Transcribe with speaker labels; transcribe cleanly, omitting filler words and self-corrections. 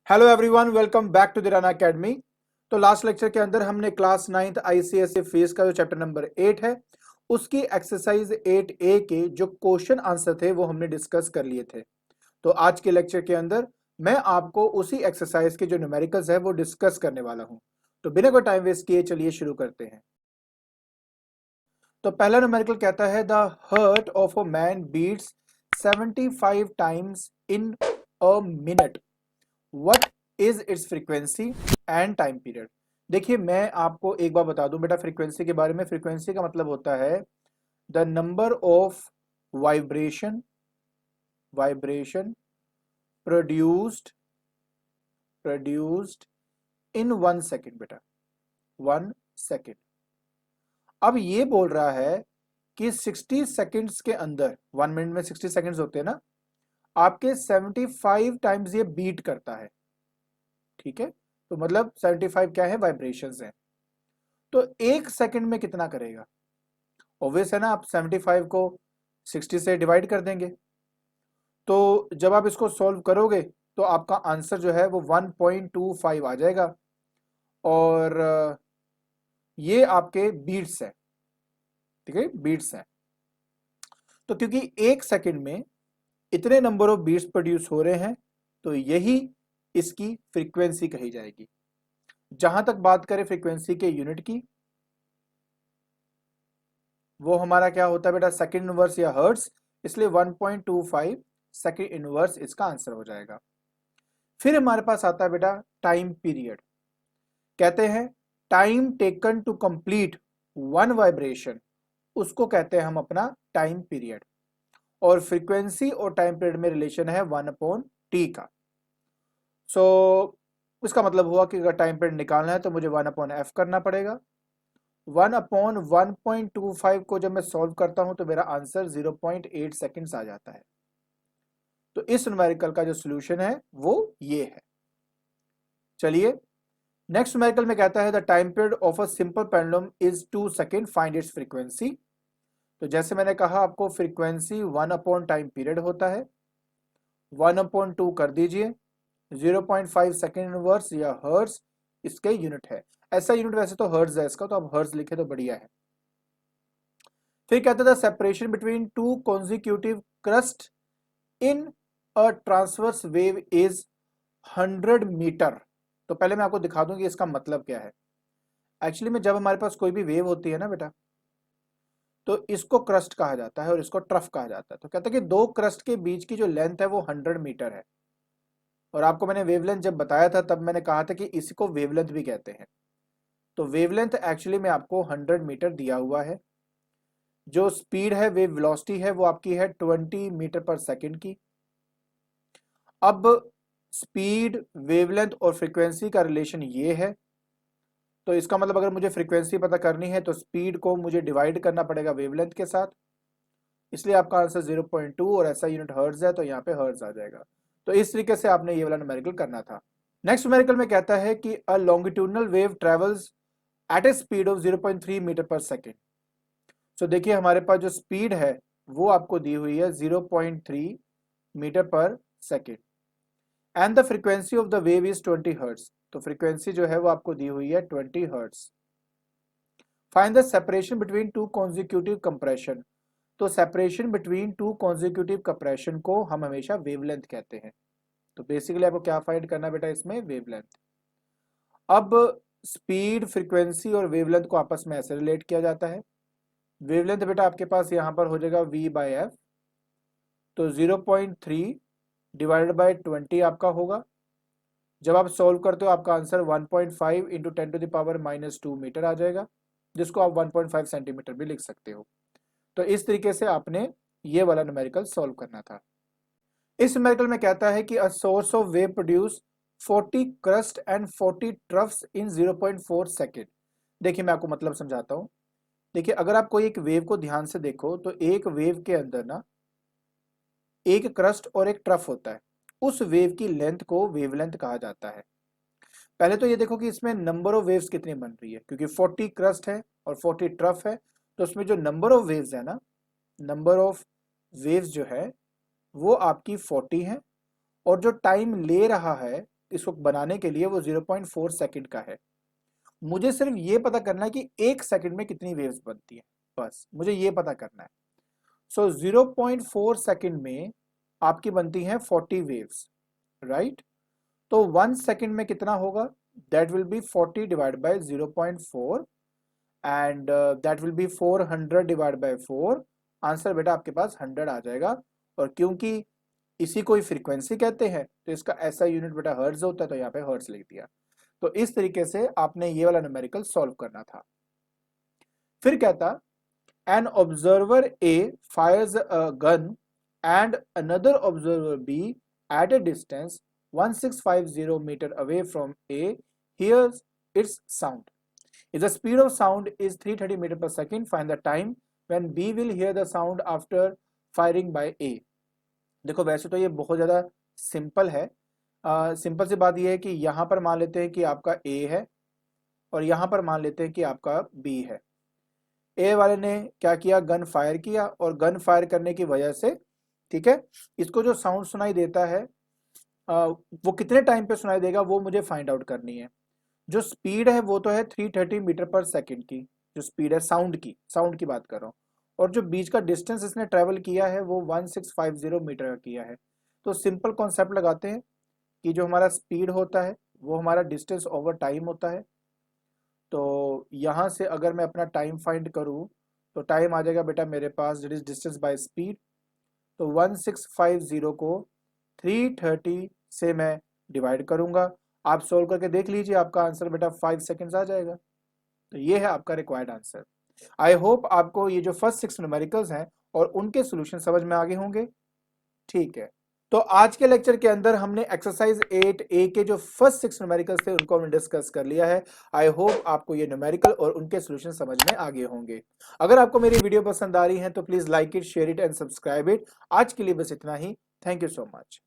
Speaker 1: Hello everyone, welcome back to the run academy. तो last lecture के अंदर हमने क्लास 9th आईसीएसई फेस का जो चैप्टर नंबर 8 है उसकी एक्सरसाइज 8A के जो क्वेश्चन आंसर थे वो हमने डिस्कस कर लिए थे। तो आज के लेक्चर के अंदर मैं आपको उसी एक्सरसाइज के जो न्यूमेरिकल्स है वो डिस्कस करने वाला हूं। तो बिना कोई टाइम वेस्ट किए चलिए शुरू करते हैं। तो पहला न्यूमेरिकल कहता है the heart of a man beats 75 times in a minute. What is its frequency and time period? देखिए मैं आपको एक बार बता दूं बेटा फ्रीक्वेंसी के बारे में। फ्रीक्वेंसी का मतलब होता है the number of vibration produced in 1 second बेटा, 1 सेकेंड। अब ये बोल रहा है कि 60 सेकेंड्स के अंदर, 1 मिनट में 60 सेकेंड्स होते हैं ना, आपके 75 टाइम्स ये बीट करता है। ठीक है, तो मतलब 75 क्या है, वाइब्रेशंस हैं। तो 1 सेकंड में कितना करेगा? ऑब्वियस है ना, आप 75 को 60 से डिवाइड कर देंगे। तो जब आप इसको सॉल्व करोगे तो आपका आंसर जो है वो 1.25 आ जाएगा। और ये आपके बीट्स है। ठीक है, बीट्स हैं। तो क्योंकि 1 सेकंड में इतने नंबर ऑफ बीट्स प्रोड्यूस हो रहे हैं तो यही इसकी फ्रीक्वेंसी कही जाएगी। जहां तक बात करें फ्रीक्वेंसी के यूनिट की, वो हमारा क्या होता है बेटा, सेकंड इनवर्स या हर्ट्स, इसलिए 1.25 सेकंड इनवर्स इसका आंसर हो जाएगा। फिर हमारे पास आता है बेटा टाइम पीरियड। कहते हैं time taken to complete one vibration, उसको कहते हैं हम अपना टाइम पीरियड। और फ्रीक्वेंसी और टाइम पीरियड में रिलेशन है 1/t का। सो इसका मतलब हुआ कि अगर टाइम पीरियड निकालना है तो मुझे 1/f करना पड़ेगा। 1/1.25 को जब मैं सॉल्व करता हूं तो मेरा आंसर 0.8 सेकेंड्स आ जाता है। तो इस न्यूमेरिकल का जो सॉल्यूशन है वो ये है। चलिए नेक्स्ट न्यूमेरिकल में कहता है the time period of a simple pendulum is 2 second, find its frequency. तो जैसे मैंने कहा आपको फ्रीक्वेंसी 1 टाइम पीरियड होता है, 1/2 कर दीजिए, 0.5 सेकेंड इनवर्स या हर्ट्ज इसके यूनिट है। ऐसा यूनिट वैसे तो हर्ट्ज है इसका, तो आप हर्ट्ज लिखे तो बढ़िया है। फिर कहते थे separation between two consecutive crest in a transverse wave is 100 metre. तो पहले मैं आपको दिखा दूं कि इसका मतलब क्या है। एक्चुअली में जब हमारे पास कोई भी वेव होती है ना बेटा, तो इसको क्रस्ट कहा जाता है और इसको ट्रफ कहा जाता है। तो कहते हैं कि दो क्रस्ट के बीच की जो लेंथ है वो 100 मीटर है। और आपको मैंने वेवलेंथ जब बताया था तब मैंने कहा था कि इसको वेवलेंथ भी कहते हैं। तो वेवलेंथ एक्चुअली में आपको 100 मीटर दिया हुआ है। जो स्पीड है, वेव वेलोसिटी है, वो आपकी है 20 मीटर पर सेकेंड की। अब स्पीड, वेवलेंथ और फ्रीक्वेंसी का रिलेशन ये है। तो इसका मतलब अगर मुझे फ्रीक्वेंसी पता करनी है तो स्पीड को मुझे डिवाइड करना पड़ेगा वेवलेंथ के साथ, इसलिए आपका आंसर 0.2 और ऐसा यूनिट हर्ट्ज है तो यहाँ पे हर्ट्ज आ जाएगा। तो इस तरीके से आपने ये वाला न्यूमेरिकल करना था। नेक्स्ट न्यूमेरिकल में कहता है कि a longitudinal wave travels at a speed of 0.3 metre पर सेकेंड। सो देखिए हमारे पास जो स्पीड है वो आपको दी हुई है 0.3 मीटर पर second and the frequency of the wave is 20 hertz. तो फ्रीक्वेंसी जो है वो आपको दी हुई है 20 hertz. Find the separation between two consecutive compression. तो separation between two consecutive compression को हम हमेशा वेवलेंथ कहते हैं। तो बेसिकली आपको क्या फाइंड करना बेटा, इसमें वेवलेंथ। अब स्पीड, फ्रीक्वेंसी और वेवलेंथ को आपस में ऐसे रिलेट किया जाता है। वेवलेंथ बेटा आपके पास यहां पर हो जाएगा v/f। तो 0.3 डिवाइडेड बाय 20 आपका होगा। जब आप सॉल्व करते हो आपका आंसर 1.5 इंटू 10⁻⁻2 मीटर आ जाएगा, जिसको आप 1.5 सेंटीमीटर भी लिख सकते हो। तो इस तरीके से आपने ये वाला न्यूमेरिकल सॉल्व करना था। इस न्यूमेरिकल में कहता है कि a source of wave produce 40 crust and 40 troughs in 0.4 second. देखिए मैं आपको मतलब समझाता हूं। देखिए अगर आप कोई एक वेव को ध्यान से देखो तो एक वेव के अंदर ना एक क्रस्ट और एक ट्रफ होता है। उस वेव की लेंथ को वेवलेंथ कहा जाता है। पहले तो ये देखो कि इसमें नंबर ऑफ वेव्स कितनी बन रही है, क्योंकि 40 क्रस्ट है और 40 ट्रफ है, तो उसमें जो नंबर ऑफ वेव्स है ना, नंबर ऑफ वेव्स जो है वो आपकी 40 है। और जो टाइम ले रहा है इसको बनाने के लिए वो 0.4 सेकंड का है। मुझे सिर्फ ये पता करना है कि 1 सेकंड में कितनी वेव्स बनती है, बस मुझे ये पता करना है। सो 0.4 सेकंड में आपकी बनती हैं 40 वेव्स, राइट। तो 1 सेकंड में कितना होगा, that will be 40 divide by 0.4 and that will be 400 divide by 4। Answer बेटा आपके पास 100 आ जाएगा। और क्योंकि इसी को ही फ्रीक्वेंसी कहते हैं तो इसका ऐसा यूनिट बेटा हर्ट्ज होता है, तो यहाँ पे हर्ट्ज लिख दिया। तो इस तरीके से आपने ये वाला न्यूमेरिकल सॉल्व करना था। फिर कहता an observer A fires a gun and another observer B at a distance 1650 meter away from A hears its sound. If the speed of sound is 330 meter per second, find the time when B will hear the sound after firing by A. देखो वैसे तो ये बहुत ज़्यादा simple है। Simple सी बात ये है कि यहाँ पर मान लेते हैं कि आपका A है और यहाँ पर मान लेते हैं कि आपका B है। A वाले ने क्या किया, गन फायर किया और गन फायर करने की वजह से, ठीक है, इसको जो साउंड सुनाई देता है वो कितने टाइम पे सुनाई देगा वो मुझे फाइंड आउट करनी है। जो स्पीड है वो तो है 330 मीटर पर सेकंड की, जो स्पीड है साउंड की बात कर रहा हूँ। और जो बीच का डिस्टेंस इसने ट्रेवल किया है वो 1650 मीटर का किया है। तो सिंपल कॉन्सेप्ट लगाते हैं कि जो हमारा स्पीड होता है वो हमारा डिस्टेंस ओवर टाइम होता है। तो यहाँ से अगर मैं अपना टाइम फाइंड करूँ तो टाइम आ जाएगा बेटा मेरे पास that is distance by speed. तो 1650 को 330 से मैं डिवाइड करूंगा। आप सोल्व करके देख लीजिए, आपका आंसर बेटा 5 सेकंड्स आ जाएगा। तो ये है आपका रिक्वायर्ड आंसर। आई होप आपको ये जो फर्स्ट 6 न्यूमेरिकल्स हैं और उनके सॉल्यूशन समझ में आ गए होंगे। ठीक है, तो आज के लेक्चर के अंदर हमने एक्सरसाइज 8A के जो फर्स्ट 6 न्यूमेरिकल्स थे उनको हमने डिस्कस कर लिया है। आई होप आपको ये न्यूमेरिकल और उनके सॉल्यूशन समझ में आ गए होंगे। अगर आपको मेरी वीडियो पसंद आ रही है तो please like it, share it and subscribe it. आज के लिए बस इतना ही। Thank you so much.